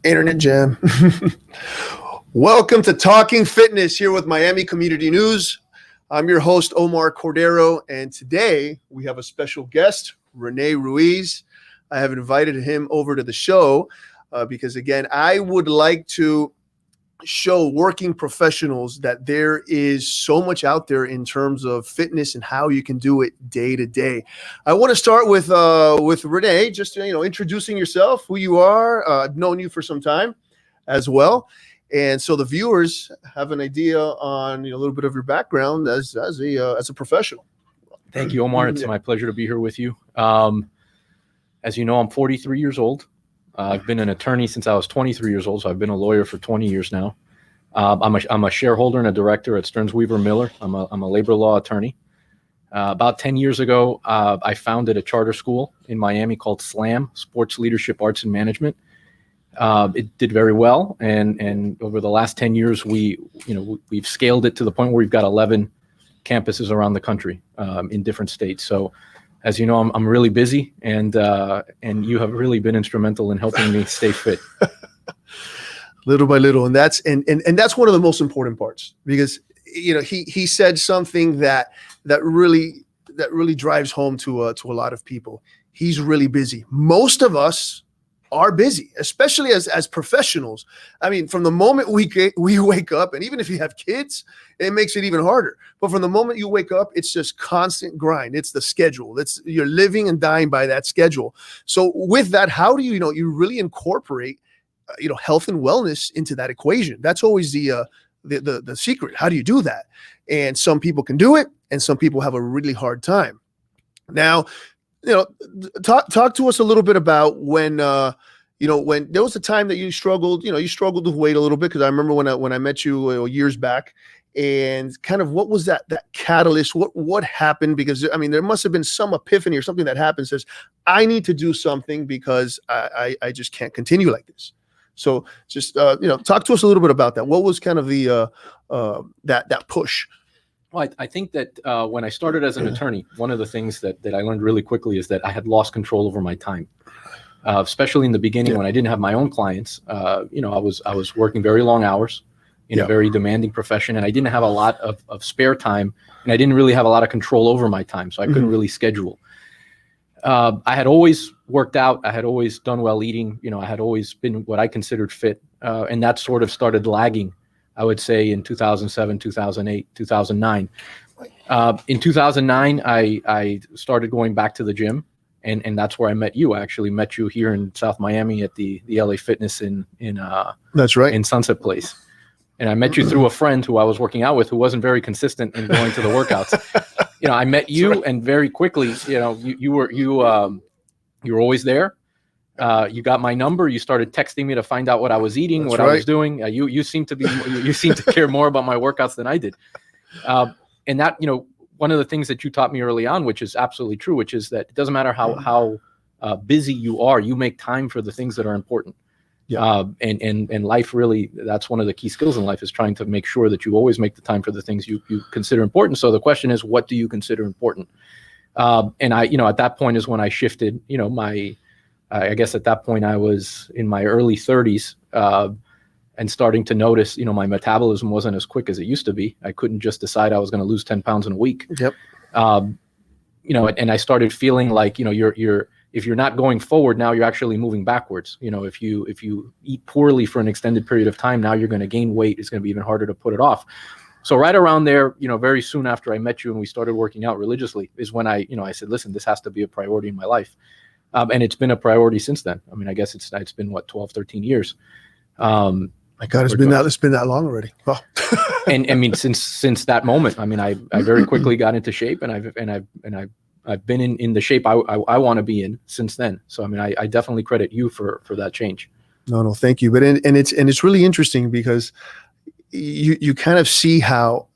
Internet jam. Welcome to Talking Fitness here with Miami Community News. I'm your host, Omar Cordero, and today we have a special guest, Rene Ruiz. I have invited him over to the show because, again, I would like to show working professionals that there is so much out there in terms of fitness and how you can do it day to day. I want to start with Rene, just introducing yourself, who you are. I've known you for some time as well, and so the viewers have an idea on a little bit of your background as a professional. Thank you, Omar. It's my pleasure to be here with you. As you know, I'm 43 years old. I've been an attorney since I was 23 years old, so I've been a lawyer for 20 years now. I'm a shareholder and a director at Stearns Weaver Miller. I'm a labor law attorney. About 10 years ago, I founded a charter school in Miami called SLAM, Sports Leadership Arts and Management. It did very well, and over the last 10 years, we've scaled it to the point where we've got 11 campuses around the country in different states. So, as you know, I'm really busy, and you have really been instrumental in helping me stay fit. Little by little, and that's one of the most important parts, because he said something that really drives home to a lot of people. He's really busy. Most of us are busy, especially as professionals. I mean, from the moment we wake up, and even if you have kids, it makes it even harder. But from the moment you wake up, it's just constant grind. It's the schedule. You're living and dying by that schedule. So with that, how do you really incorporate health and wellness into that equation? That's always the secret. How do you do that? And some people can do it, and some people have a really hard time. Now, talk to us a little bit about when when there was a time that you struggled with weight a little bit, because I remember when I met you years back, and kind of what was that catalyst? What happened? Because I mean, there must have been some epiphany or something that happened, says, I need to do something because I just can't continue like this. So just talk to us a little bit about that. What was kind of the that push? Well, I think that when I started as an attorney, one of the things that I learned really quickly is that I had lost control over my time, especially in the beginning when I didn't have my own clients. I was working very long hours in a very demanding profession, and I didn't have a lot of spare time, and I didn't really have a lot of control over my time, so I couldn't really schedule. I had always worked out. I had always done well eating. I had always been what I considered fit, and that sort of started lagging, I would say, in 2007, 2008, 2009. In 2009, I started going back to the gym, and that's where I met you. I actually met you here in South Miami at the LA Fitness in that's right, in Sunset Place. And I met you through a friend who I was working out with, who wasn't very consistent in going to the workouts. I met you, and very quickly, you were always there. You got my number. You started texting me to find out what I was eating, I was doing. You seem to care more about my workouts than I did. And that, one of the things that you taught me early on, which is absolutely true, which is that it doesn't matter how busy you are, you make time for the things that are important. Yeah. And life, really, that's one of the key skills in life, is trying to make sure that you always make the time for the things you consider important. So the question is, what do you consider important? And I, at that point is when I shifted, I guess at that point I was in my early 30s, and starting to notice, my metabolism wasn't as quick as it used to be. I couldn't just decide I was going to lose 10 pounds in a week. Yep. And I started feeling like, if you're not going forward, now you're actually moving backwards. If you eat poorly for an extended period of time, now you're going to gain weight. It's going to be even harder to put it off. So right around there, very soon after I met you and we started working out religiously, is when I said, listen, this has to be a priority in my life. And it's been a priority since then. I mean, I guess it's been 12, 13 years. My God, it's been that long already. Oh. And I mean, since that moment, I mean, I very quickly got into shape, and I've been in the shape I want to be in since then. So I mean, I definitely credit you for that change. No, thank you. But it's really interesting, because you kind of see how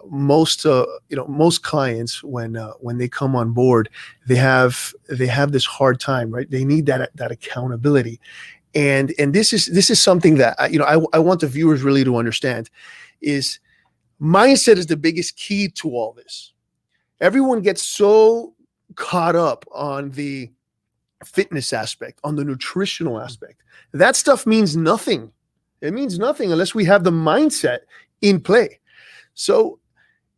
most clients, when they come on board, they have this hard time, right? They need that accountability. And this is something that I want the viewers really to understand, is mindset is the biggest key to all this. Everyone gets so caught up on the fitness aspect, on the nutritional aspect. That stuff means nothing. It means nothing unless we have the mindset in play. So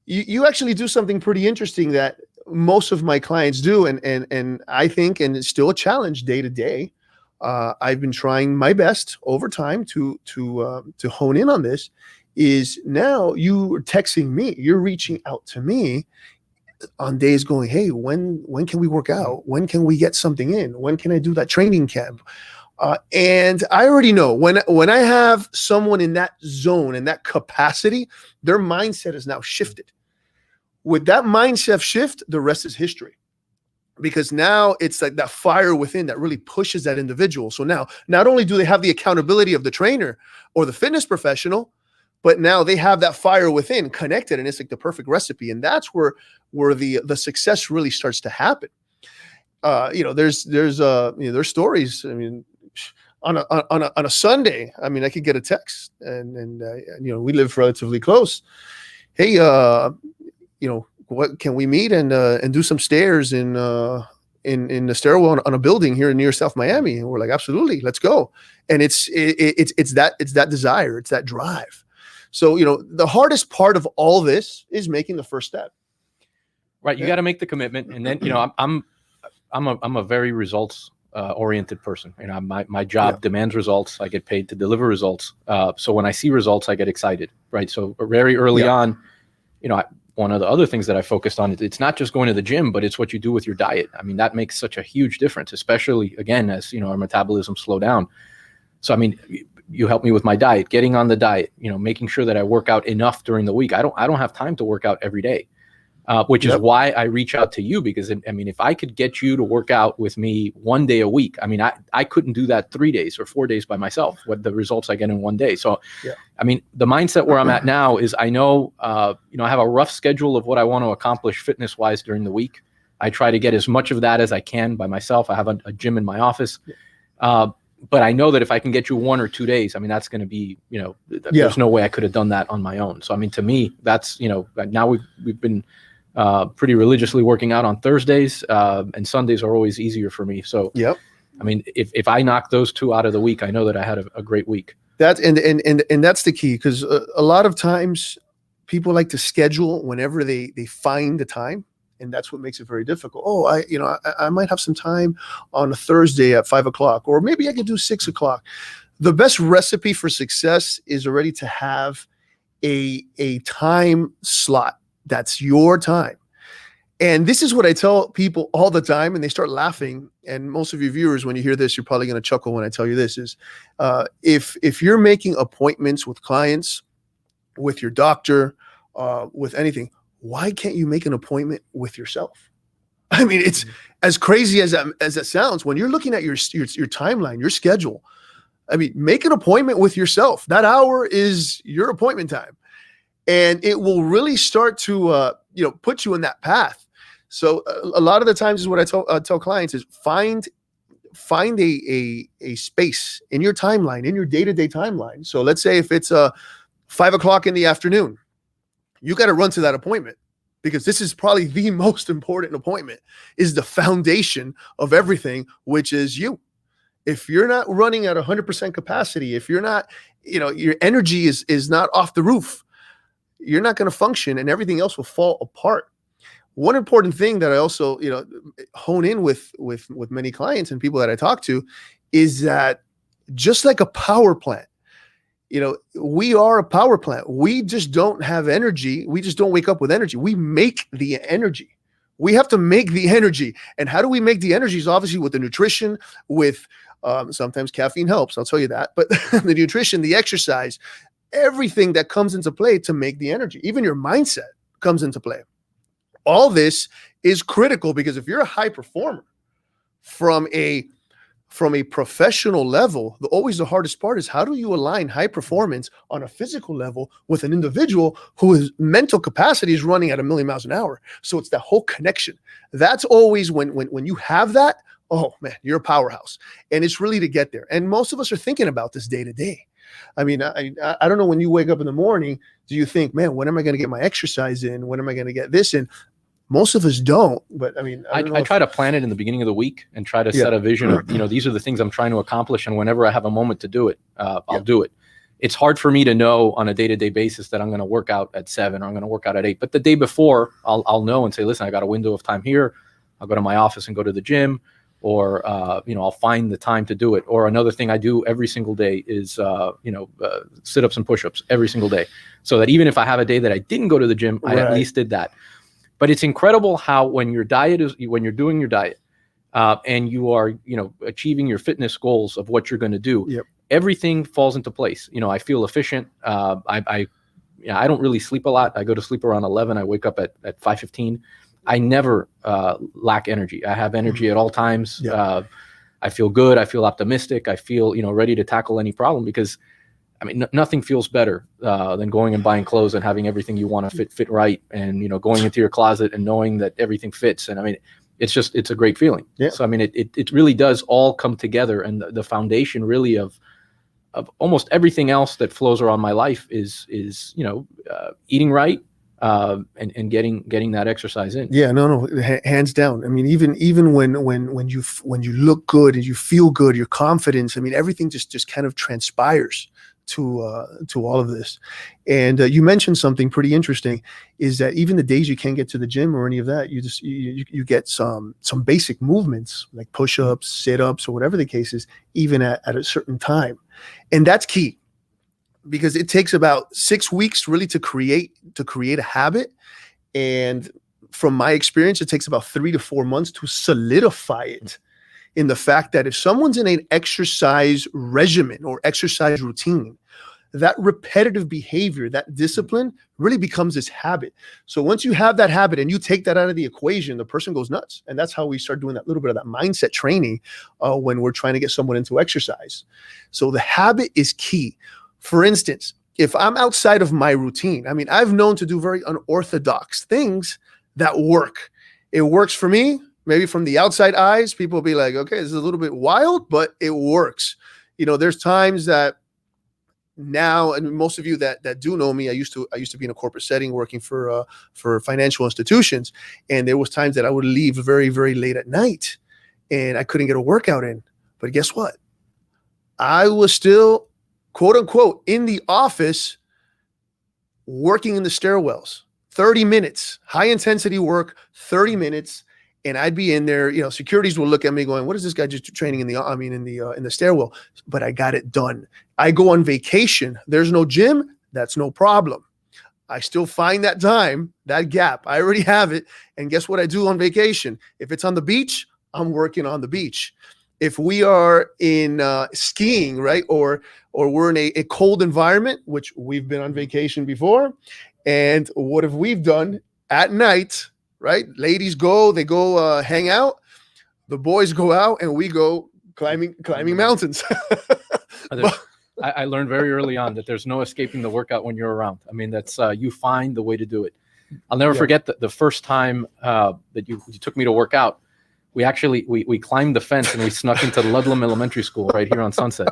you actually do something pretty interesting that most of my clients do, and I think, and it's still a challenge day to day. I've been trying my best over time to hone in on this. Is now you are texting me, you're reaching out to me on days going, hey, when can we work out? When can we get something in? When can I do that training camp? And I already know when I have someone in that zone and that capacity, their mindset is now shifted. With that mindset shift, the rest is history. Because now it's like that fire within that really pushes that individual. So now not only do they have the accountability of the trainer or the fitness professional, but now they have that fire within connected, and it's like the perfect recipe. And that's where the success really starts to happen. There's stories. I mean, on a Sunday, I mean, I could get a text, and we live relatively close. Hey, what can we meet and do some stairs in the stairwell on a building here near South Miami? And we're like, absolutely, let's go. And it's that desire, it's that drive. So, the hardest part of all this is making the first step. Right. You got to make the commitment. And then, I'm a very results oriented person. My job demands results. I get paid to deliver results. So when I see results, I get excited. Right. So very early on, one of the other things that I focused on, it's not just going to the gym, but it's what you do with your diet. I mean, that makes such a huge difference, especially again, as our metabolism slow down. So, I mean, you help me with my diet, getting on the diet, making sure that I work out enough during the week. I don't have time to work out every day, which is why I reach out to you, because I mean, if I could get you to work out with me 1 day a week, I mean, I couldn't do that 3 days or 4 days by myself, what the results I get in 1 day. So, I mean, the mindset where I'm at now is I know, I have a rough schedule of what I want to accomplish fitness wise during the week. I try to get as much of that as I can by myself. I have a gym in my office. But I know that if I can get you 1 or 2 days, I mean, that's going to be, there's no way I could have done that on my own. So, I mean, to me, that's, now we've been pretty religiously working out on Thursdays, and Sundays are always easier for me. So, I mean, if I knock those 2 out of the week, I know that I had a great weweek. That's and that's the key, because a lot of times people like to schedule whenever they find the time. And that's what makes it very difficult. Oh, I might have some time on a Thursday at 5:00, or maybe I could do 6:00. The best recipe for success is already to have a time slot that's your time. And this is what I tell people all the time, and they start laughing. And most of your viewers, when you hear this, you're probably going to chuckle when I tell you this, is if you're making appointments with clients, with your doctor, with anything, why can't you make an appointment with yourself? I mean, it's as crazy as that sounds. When you're looking at your timeline, your schedule, I mean, make an appointment with yourself. That hour is your appointment time, and it will really start to put you in that path. So a lot of the times is what I tell clients is find a space in your timeline, in your day-to-day timeline. So let's say if it's 5:00 in the afternoon, you got to run to that appointment, because this is probably the most important appointment, is the foundation of everything, which is you. If you're not running at 100% capacity, if you're not, your energy is not off the roof, you're not going to function, and everything else will fall apart. One important thing that I also, hone in with many clients and people that I talk to is that just like a power plant, we are a power plant. We just don't have energy. We just don't wake up with energy. We make the energy. We have to make the energy. And how do we make the energy? Is obviously with the nutrition, with sometimes caffeine helps, I'll tell you that. But the nutrition, the exercise, everything that comes into play to make the energy, even your mindset comes into play. All this is critical, because if you're a high performer from a professional level, always the hardest part is how do you align high performance on a physical level with an individual whose mental capacity is running at 1,000,000 miles an hour. So it's that whole connection. That's always when you have that, oh man, you're a powerhouse. And it's really to get there. And most of us are thinking about this day to day. I mean, I don't know, when you wake up in the morning, do you think, man, when am I going to get my exercise in? When am I going to get this in? Most of us don't, but I mean, I try to plan it in the beginning of the week and try to set a vision of, these are the things I'm trying to accomplish. And whenever I have a moment to do it, I'll do it. It's hard for me to know on a day-to-day basis that I'm going to work out at 7 or I'm going to work out at 8. But the day before, I'll know and say, listen, I got a window of time here. I'll go to my office and go to the gym, or I'll find the time to do it. Or another thing I do every single day is sit-ups and push-ups every single day, so that even if I have a day that I didn't go to the gym, I at least did that. But it's incredible how when you're doing your diet and you are achieving your fitness goals of what you're going to do, everything falls into place. I feel efficient. I don't really sleep a lot. I go to sleep around 11. I wake up at 5:15. I never lack energy. I have energy at all times. I feel good. I feel optimistic. I feel ready to tackle any problem, because I mean, nothing feels better than going and buying clothes and having everything you want to fit right, and going into your closet and knowing that everything fits. And I mean, it's a great feeling. So I mean, it really does all come together, and the foundation really of almost everything else that flows around my life is eating right, and getting that exercise in. Hands down. I mean, even when you look good and you feel good, your confidence, I mean, everything just kind of transpires to all of this. And you mentioned something pretty interesting, is that even the days you can't get to the gym or any of that, you get some basic movements like push-ups, sit-ups, or whatever the case is, even at a certain time. And that's key, because it takes about 6 weeks really to create a habit. And from my experience, it takes about 3 to 4 months to solidify it, in the fact that if someone's in an exercise regimen or exercise routine, that repetitive behavior, that discipline really becomes this habit. So once you have that habit and you take that out of the equation, the person goes nuts. And that's how we start doing that little bit of that mindset training when we're trying to get someone into exercise. So the habit is key. For instance, if I'm outside of my routine, I mean, I've known to do very unorthodox things that work. It works for me. Maybe from the outside eyes, people will be like, okay, this is a little bit wild, but it works. There's times that now, and most of you that do know me, I used to be in a corporate setting working for financial institutions. And there was times that I would leave very, very late at night and I couldn't get a workout in. But guess what? I was still, quote unquote, in the office working in the stairwells, 30 minutes, high intensity work, 30 minutes. And I'd be in there, securities will look at me going, what is this guy just training in the stairwell? But I got it done. I go on vacation. There's no gym. That's no problem. I still find that time, that gap. I already have it. And guess what I do on vacation? If it's on the beach, I'm working on the beach. If we are in skiing, right, or we're in a cold environment, which we've been on vacation before, and what have we done at night? Right? Ladies they go hang out. The boys go out and we go climbing mountains. I learned very early on that there's no escaping the workout when you're around. I mean, that's you find the way to do it. I'll never forget the first time that you took me to work out. We actually we climbed the fence and we snuck into Ludlam Elementary School right here on Sunset.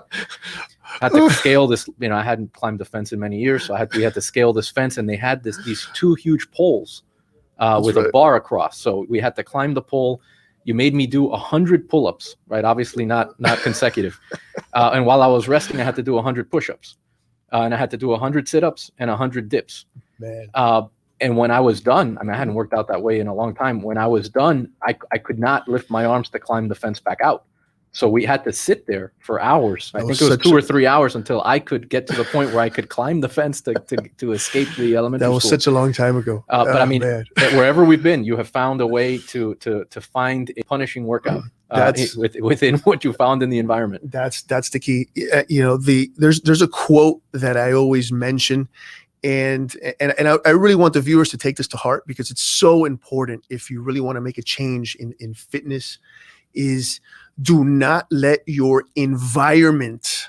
I had to scale this. I hadn't climbed the fence in many years, so we had to scale this fence, and they had these 2 huge poles. With a bar across. So we had to climb the pole. You made me do 100 pull-ups, right? Obviously not consecutive. And while I was resting, I had to do 100 push-ups. And I had to do 100 sit-ups and 100 dips. Man. And when I was done, I mean, I hadn't worked out that way in a long time. When I was done, I could not lift my arms to climb the fence back out. So we had to sit there for hours. I think it was 2 or 3 hours until I could get to the point where I could climb the fence to escape the elementary school. That was such a long time ago. But I mean, wherever we've been, you have found a way to find a punishing workout within what you found in the environment. That's the key. There's a quote that I always mention, and I really want the viewers to take this to heart, because it's so important if you really want to make a change in fitness. Is do not let your environment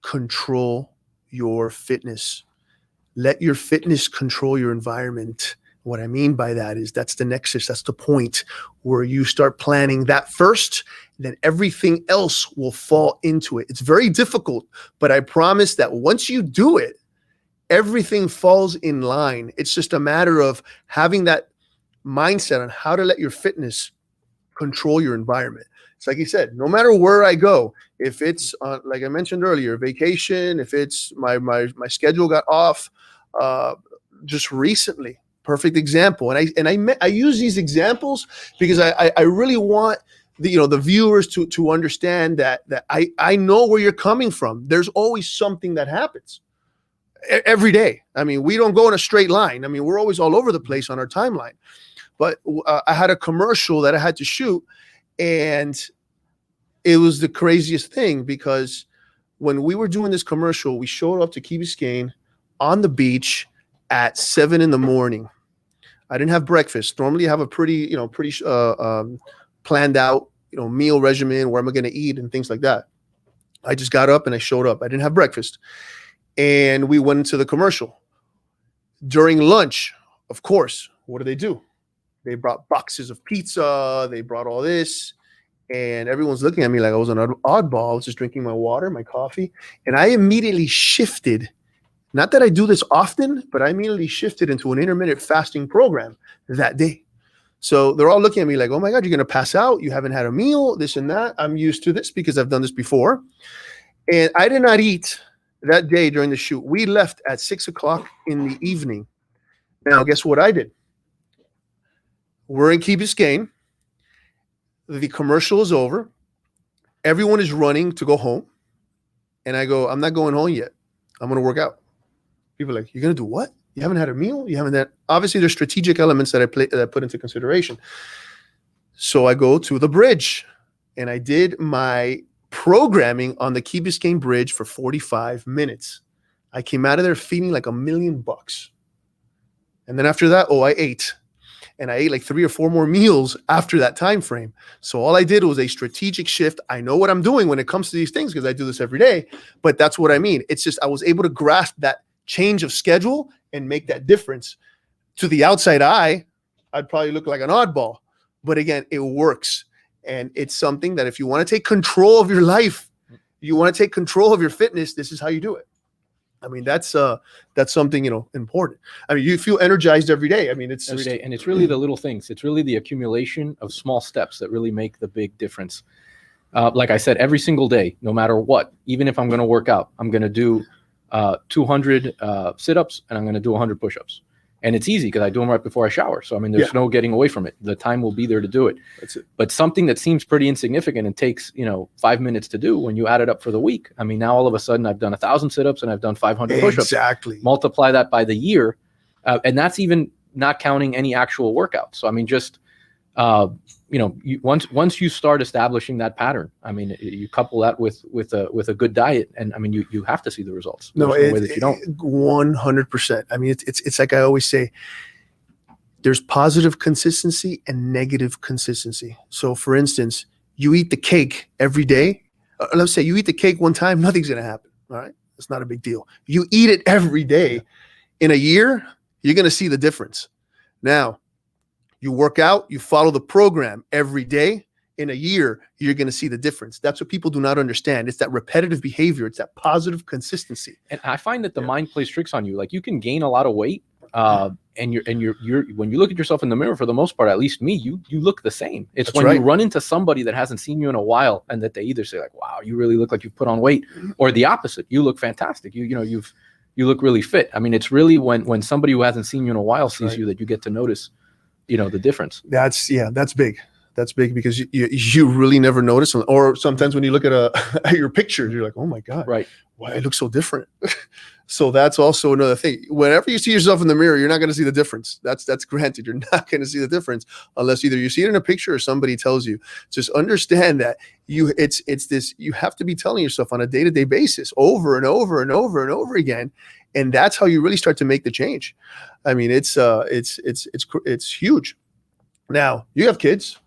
control your fitness. Let your fitness control your environment. What I mean by that is that's the nexus. That's the point where you start planning that first, then everything else will fall into it. It's very difficult, but I promise that once you do it, everything falls in line. It's just a matter of having that mindset on how to let your fitness control your environment. It's like you said, no matter where I go, if it's like I mentioned earlier, vacation, if it's my schedule got off, just recently, perfect example. And I use these examples because I really want the viewers to understand that I know where you're coming from. There's always something that happens every day. I mean, we don't go in a straight line. I mean, we're always all over the place on our timeline. But I had a commercial that I had to shoot, and it was the craziest thing because when we were doing this commercial, we showed up to Key Biscayne on the beach at 7 a.m. I didn't have breakfast. Normally I have a pretty planned out, meal regimen, where am I going to eat and things like that. I just got up and I showed up. I didn't have breakfast. And we went into the commercial. During lunch, of course, what do? They brought boxes of pizza. They brought all this. And everyone's looking at me like I was an oddball. I was just drinking my water, my coffee. And I immediately shifted. Not that I do this often, but I immediately shifted into an intermittent fasting program that day. So they're all looking at me like, oh my God, you're going to pass out. You haven't had a meal, this and that. I'm used to this because I've done this before. And I did not eat that day during the shoot. We left at 6:00 in the evening. Now, guess what I did? We're in Key Biscayne. The commercial is over. Everyone is running to go home. And I go, I'm not going home yet. I'm going to work out. People are like, you're going to do what? You haven't had a meal? You haven't had... Obviously, there's strategic elements that I put into consideration. So I go to the bridge. And I did my programming on the Key Biscayne Bridge for 45 minutes. I came out of there feeling like $1 million. And then after that, I ate. And I ate like 3 or 4 more meals after that time frame. So all I did was a strategic shift. I know what I'm doing when it comes to these things because I do this every day. But that's what I mean. It's just I was able to grasp that change of schedule and make that difference. To the outside eye, I'd probably look like an oddball. But again, it works. And it's something that if you want to take control of your life, you want to take control of your fitness, this is how you do it. I mean, that's something, important. I mean, you feel energized every day. I mean, it's every day. And it's really the little things. It's really the accumulation of small steps that really make the big difference. Like I said, every single day, no matter what, even if I'm going to work out, I'm going to do 200 sit-ups and I'm going to do 100 push-ups. And it's easy because I do them right before I shower. So, I mean, there's no getting away from it. The time will be there to do it. That's it. But something that seems pretty insignificant and takes, 5 minutes to do, when you add it up for the week, I mean, now all of a sudden I've done 1,000 sit-ups and I've done 500 push-ups. Exactly. Multiply that by the year. And that's even not counting any actual workouts. So, I mean, just, once you start establishing that pattern, I mean, you couple that with a good diet, and I mean, you have to see the results. There's no way that you don't. 100%. I mean, it's like I always say, there's positive consistency and negative consistency. So, for instance, you eat the cake every day. Let's say you eat the cake one time, nothing's going to happen. All right, it's not a big deal. You eat it every day. In a year, you're going to see the difference. Now, you work out, you follow the program every day. In a year, you're going to see the difference. That's what people do not understand. It's that repetitive behavior. It's that positive consistency. And I find that the mind plays tricks on you. Like, you can gain a lot of weight, and you're when you look at yourself in the mirror, for the most part, at least me, you look the same. It's That's when right. you run into somebody that hasn't seen you in a while, and that they either say like, "Wow, you really look like you've put on weight," or the opposite, you look fantastic. You look really fit. I mean, it's really when somebody who hasn't seen you in a while sees you that you get to notice, the difference. That's big. That's big because you really never notice. Or sometimes when you look at your pictures, you're like, oh my God, right? Why I look so different. So that's also another thing. Whenever you see yourself in the mirror, you're not going to see the difference. That's granted. You're not going to see the difference unless either you see it in a picture or somebody tells you. Just understand that it's this, you have to be telling yourself on a day-to-day basis over and over and over and over again. And that's how you really start to make the change. I mean, it's huge. Now, you have kids.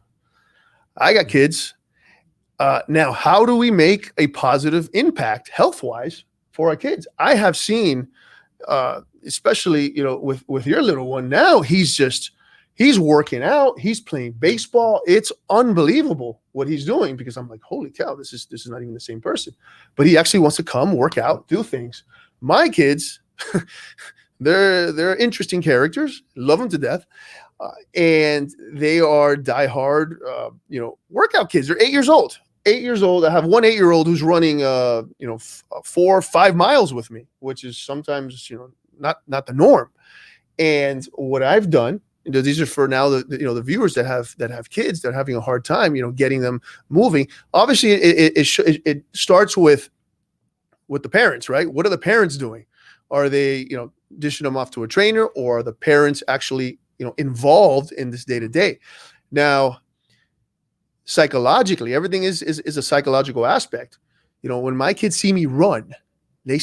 I got kids. Now, how do we make a positive impact health-wise for our kids? I have seen, especially, with your little one now, he's working out. He's playing baseball. It's unbelievable what he's doing because I'm like, holy cow, this is not even the same person. But he actually wants to come work out, do things. My kids, they're interesting characters. Love them to death. And they are diehard, workout kids. They're 8 years old. 8 years old. I have one 8-year-old who's running, 4 or 5 miles with me, which is sometimes, not the norm. And what I've done, these are for now the viewers that have kids that are having a hard time, getting them moving. Obviously, it starts with the parents, right? What are the parents doing? Are they, dishing them off to a trainer, or are the parents actually, involved in this day to day? Now, psychologically, everything is a psychological aspect. When my kids see me run, they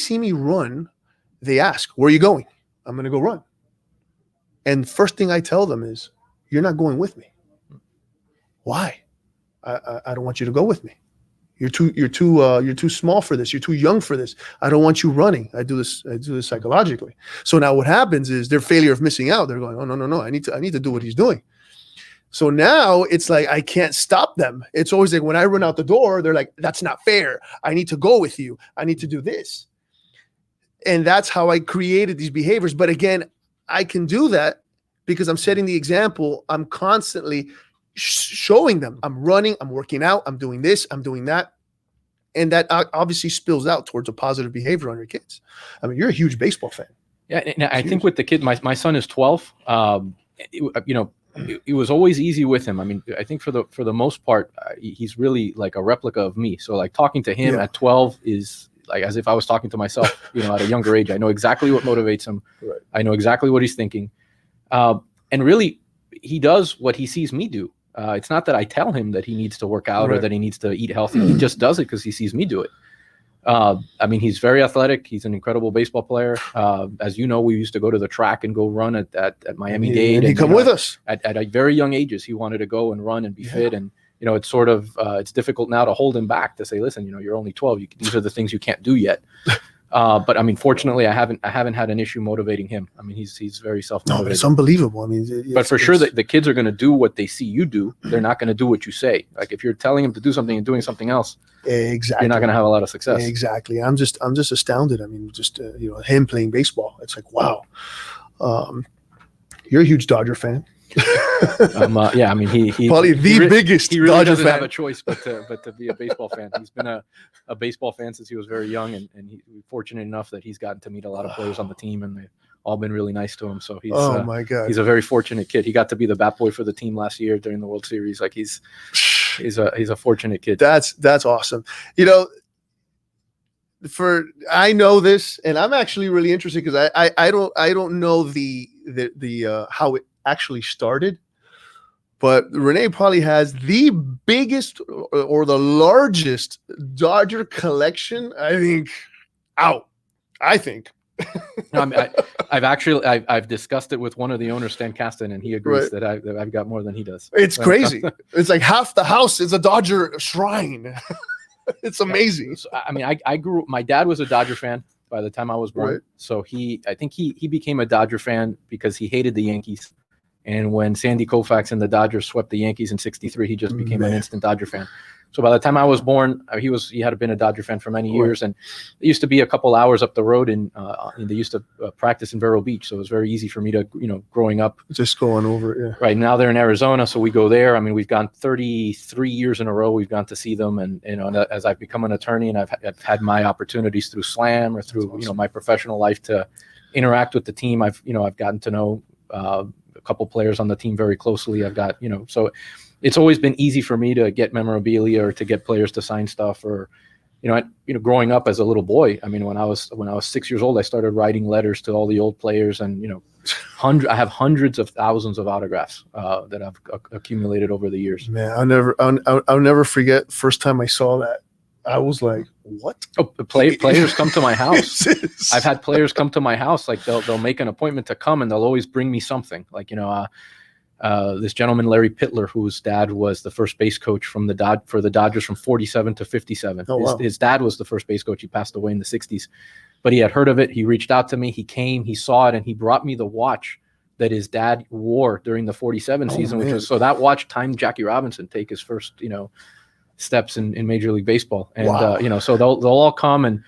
ask, "Where are you going?" "I'm going to go run." And first thing I tell them is, "You're not going with me." "Why?" I don't want you to go with me. You're too small for this. You're too young for this. I don't want you running. I do this psychologically. So now what happens is their failure of missing out. They're going, "Oh, no. I need to do what he's doing." So now it's like, I can't stop them. It's always like when I run out the door, they're like, "That's not fair. I need to go with you. I need to do this." And that's how I created these behaviors. But again, I can do that because I'm setting the example. I'm constantly showing them I'm running, I'm working out, I'm doing this, I'm doing that. And that obviously spills out towards a positive behavior on your kids. I mean, you're a huge baseball fan. Yeah. I think with the kid, my son is 12. It was always easy with him. I mean, I think for the most part, he's really like a replica of me. So like talking to him at 12 is like as if I was talking to myself, at a younger age. I know exactly what motivates him. Right. I know exactly what he's thinking. And really, he does what he sees me do. It's not that I tell him that he needs to work out or that he needs to eat healthy. He just does it because he sees me do it. I mean, he's very athletic. He's an incredible baseball player. As you know, we used to go to the track and go run at Miami-Dade. And he come with us. At a very young ages, he wanted to go and run and be fit. And, it's sort of, it's difficult now to hold him back to say, "Listen, you're only 12. These are the things you can't do yet." But I mean, fortunately, I haven't had an issue motivating him. I mean, he's very self-motivated. No, it's unbelievable. I mean, but for sure, the kids are going to do what they see you do. They're not going to do what you say. Like if you're telling them to do something and doing something else, exactly, you're not going to have a lot of success. Exactly. I'm just astounded. I mean, just him playing baseball. It's like, wow. You're a huge Dodger fan. Yeah, I mean, he probably the biggest. He really Dodger doesn't fan. have a choice but to be a baseball fan. He's been a baseball fan since he was very young, and he's fortunate enough that he's gotten to meet a lot of players on the team, and they've all been really nice to him. So he's my God, he's a very fortunate kid. He got to be the bat boy for the team last year during the World Series. Like he's a fortunate kid. That's awesome. I know this, and I'm actually really interested because I don't know the how it actually started. But Renee probably has the biggest or the largest Dodger collection, I think. I think. No, I mean, I've discussed it with one of the owners, Stan Kasten, and he agrees that I've got more than he does. It's crazy. It's like half the house is a Dodger shrine. It's amazing. Yeah. So, I mean, I grew. My dad was a Dodger fan by the time I was born. Right. So I think he became a Dodger fan because he hated the Yankees. And when Sandy Koufax and the Dodgers swept the Yankees in '63, he just became an instant Dodger fan. So by the time I was born, he had been a Dodger fan for many years, and it used to be a couple hours up the road, and they used to practice in Vero Beach, so it was very easy for me to, growing up, just going over it. Yeah. Right now they're in Arizona, so we go there. I mean, we've gone 33 years in a row. We've gone to see them, and as I've become an attorney, and I've had my opportunities through Slam or through my professional life to interact with the team. I've gotten to know a couple players on the team very closely. I've got so. It's always been easy for me to get memorabilia or to get players to sign stuff, or, growing up as a little boy. I mean, when I was 6 years old, I started writing letters to all the old players, and I have hundreds of thousands of autographs that I've accumulated over the years. Man, I'll never forget first time I saw that. I was like, what? Oh, players come to my house. I've had players come to my house. Like they'll make an appointment to come, and they'll always bring me something. Like, this gentleman, Larry Pittler, whose dad was the first base coach for the Dodgers from 47 to 57. Oh, wow. His dad was the first base coach. He passed away in the 60s, but he had heard of it. He reached out to me. He came, he saw it, and he brought me the watch that his dad wore during the 47 season, which was, so that watch timed Jackie Robinson take his first, steps in Major League Baseball. And, wow. So they'll all come, and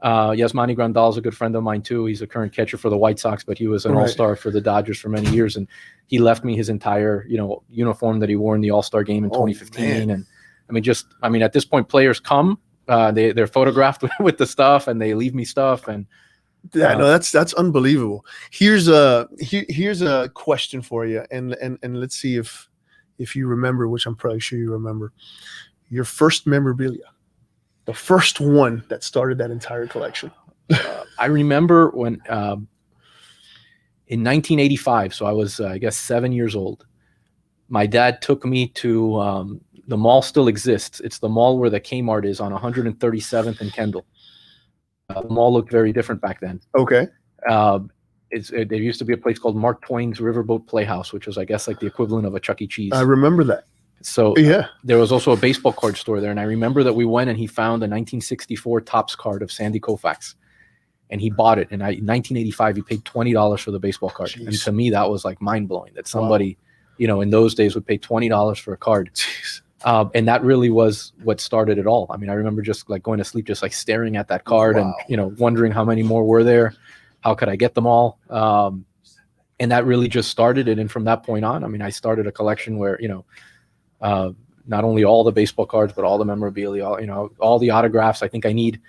Yasmani Grandal is a good friend of mine too. He's a current catcher for the White Sox, but he was an Right. all-star for the Dodgers for many years, and he left me his entire, uniform that he wore in the All-Star game in 2015. Man. And at this point, players come, they're photographed with the stuff, and they leave me stuff, and Yeah, no, that's unbelievable. Here's a question for you, and let's see if you remember, which I'm probably sure you remember. Your first memorabilia, the first one that started that entire collection. I remember when in 1985, so I was, I guess, 7 years old. My dad took me to the mall. Still exists. It's the mall where the Kmart is on 137th and Kendall. The mall looked very different back then. Okay. There used to be a place called Mark Twain's Riverboat Playhouse, which was, I guess, like the equivalent of a Chuck E. Cheese. I remember that. So Yeah. there was also a baseball card store there, and I remember that we went and he found a 1964 Topps card of Sandy Koufax, and he bought it. And in 1985, he paid $20 for the baseball card. Jeez. And to me, that was like mind blowing that somebody, in those days would pay $20 for a card. Jeez. And that really was what started it all. I mean, I remember just like going to sleep, just like staring at that card Wow. and, wondering how many more were there. How could I get them all? And that really just started it. And from that point on, I mean, I started a collection where, not only all the baseball cards, but all the memorabilia, all the autographs. I think I need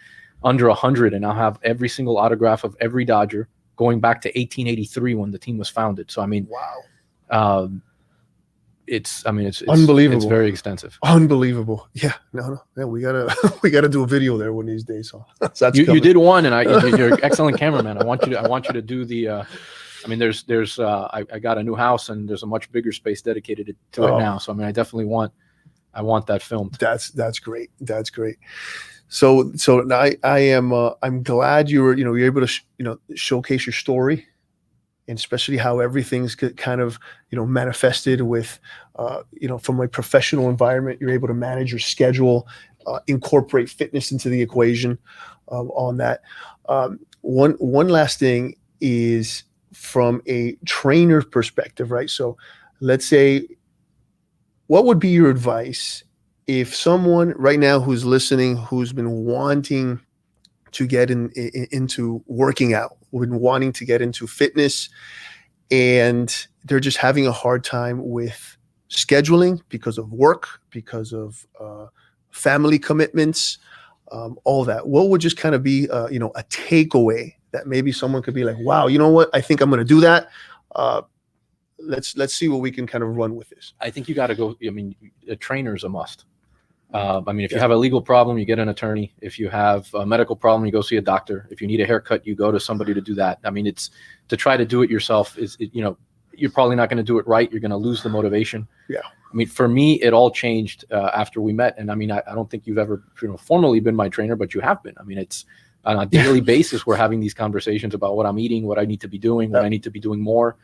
under 100, and I'll have every single autograph of every Dodger going back to 1883 when the team was founded. So, I mean, Wow. it's unbelievable. It's very extensive. Unbelievable. Yeah. No. Yeah, we gotta do a video there one of these days. So that's You did one, and you're an excellent cameraman. I want you to do the. There's I got a new house, and there's a much bigger space dedicated to it now. So I definitely want that filmed. That's great. That's great. So I'm glad you're able to showcase your story, and especially how everything's kind of manifested with from a professional environment. You're able to manage your schedule, incorporate fitness into the equation on that. One last thing is from a trainer perspective, right? So let's say, what would be your advice if someone right now who's listening, who's been wanting to get into working out, been wanting to get into fitness, and they're just having a hard time with scheduling because of work, because of family commitments, all that? What would just kind of be a takeaway that maybe someone could be like, wow, you know what? I think I'm going to do that. Let's see what we can kind of run with this. I think you got to go. I mean, a trainer is a must. If you have a legal problem, you get an attorney. If you have a medical problem, you go see a doctor. If you need a haircut, you go to somebody to do that. I mean, it's to try to do it yourself you're probably not going to do it right. You're going to lose the motivation. Yeah. I mean, for me, it all changed after we met. And I mean, I don't think you've ever formally been my trainer, but you have been. I mean, it's on a daily basis. We're having these conversations about what I'm eating, what I need to be doing, what I need to be doing more.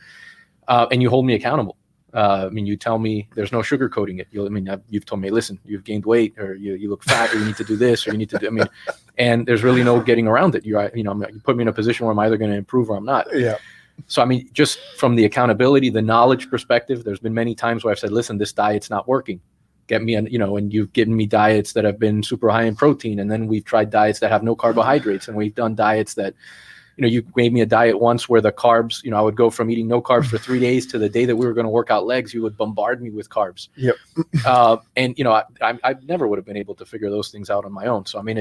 And you hold me accountable. You tell me there's no sugarcoating it. You've told me, listen, you've gained weight, or you look fat, or you need to do this, or you need to do. And there's really no getting around it. You put me in a position where I'm either going to improve or I'm not. Yeah. So just from the accountability, the knowledge perspective, there's been many times where I've said, listen, this diet's not working. Get me and you've given me diets that have been super high in protein, and then we've tried diets that have no carbohydrates, and we've done diets that. You gave me a diet once where the carbs, I would go from eating no carbs for 3 days to the day that we were going to work out legs, you would bombard me with carbs. Yep. I never would have been able to figure those things out on my own. So, you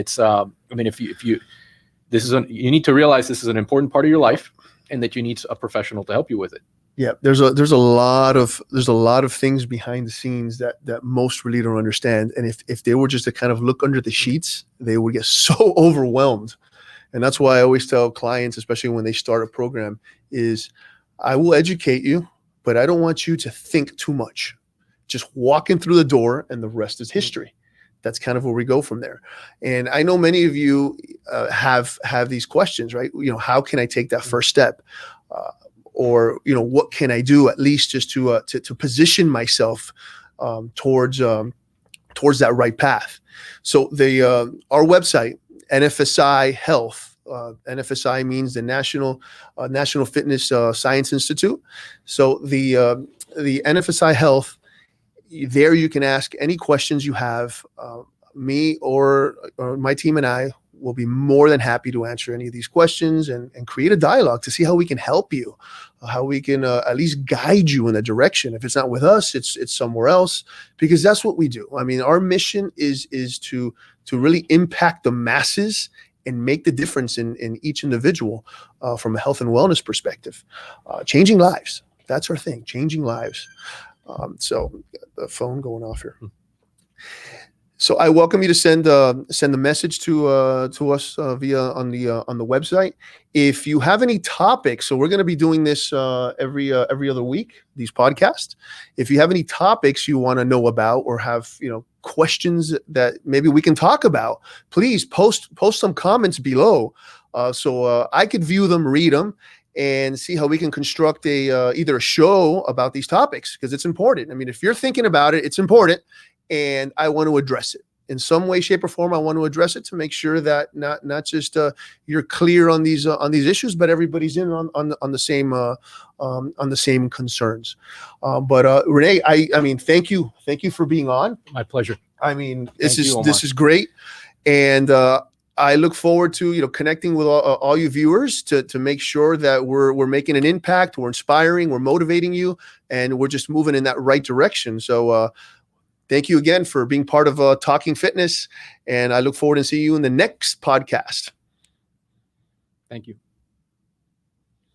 need to realize this is an important part of your life, and that you need a professional to help you with it. Yeah. There's a lot of things behind the scenes that most really don't understand. And if they were just to kind of look under the sheets, they would get so overwhelmed. And that's why I always tell clients, especially when they start a program, is I will educate you, but I don't want you to think too much. Just walk in through the door, and the rest is history. That's kind of where we go from there. And I know many of you have these questions, right? How can I take that first step? Or what can I do at least just to position myself towards that right path? So our website, NFSI Health. NFSI means the National Fitness Science Institute. So the NFSI Health, there you can ask any questions you have. Me or my team and I we'll be more than happy to answer any of these questions and create a dialogue to see how we can help you, how we can at least guide you in a direction. If it's not with us, it's somewhere else, because that's what we do. I mean, our mission is to really impact the masses and make the difference in each individual from a health and wellness perspective. Changing lives. That's our thing, changing lives. So the phone going off here. So I welcome you to send a message to us via on the website. If you have any topics, so we're going to be doing this every other week, these podcasts. If you have any topics you want to know about or have questions that maybe we can talk about, please post some comments below, so I could view them, read them, and see how we can construct either a show about these topics, because it's important. I mean, if you're thinking about it, it's important. And I want to address it in some way, shape, or form. I want to address it to make sure that not just you're clear on these issues, but everybody's in on the same concerns. But Renee, I mean, thank you for being on. My pleasure. I mean, Thank you, this is great, and I look forward to connecting with all you viewers to make sure that we're making an impact, we're inspiring, we're motivating you, and we're just moving in that right direction. So. Thank you again for being part of Talking Fitness, and I look forward to seeing you in the next podcast. Thank you.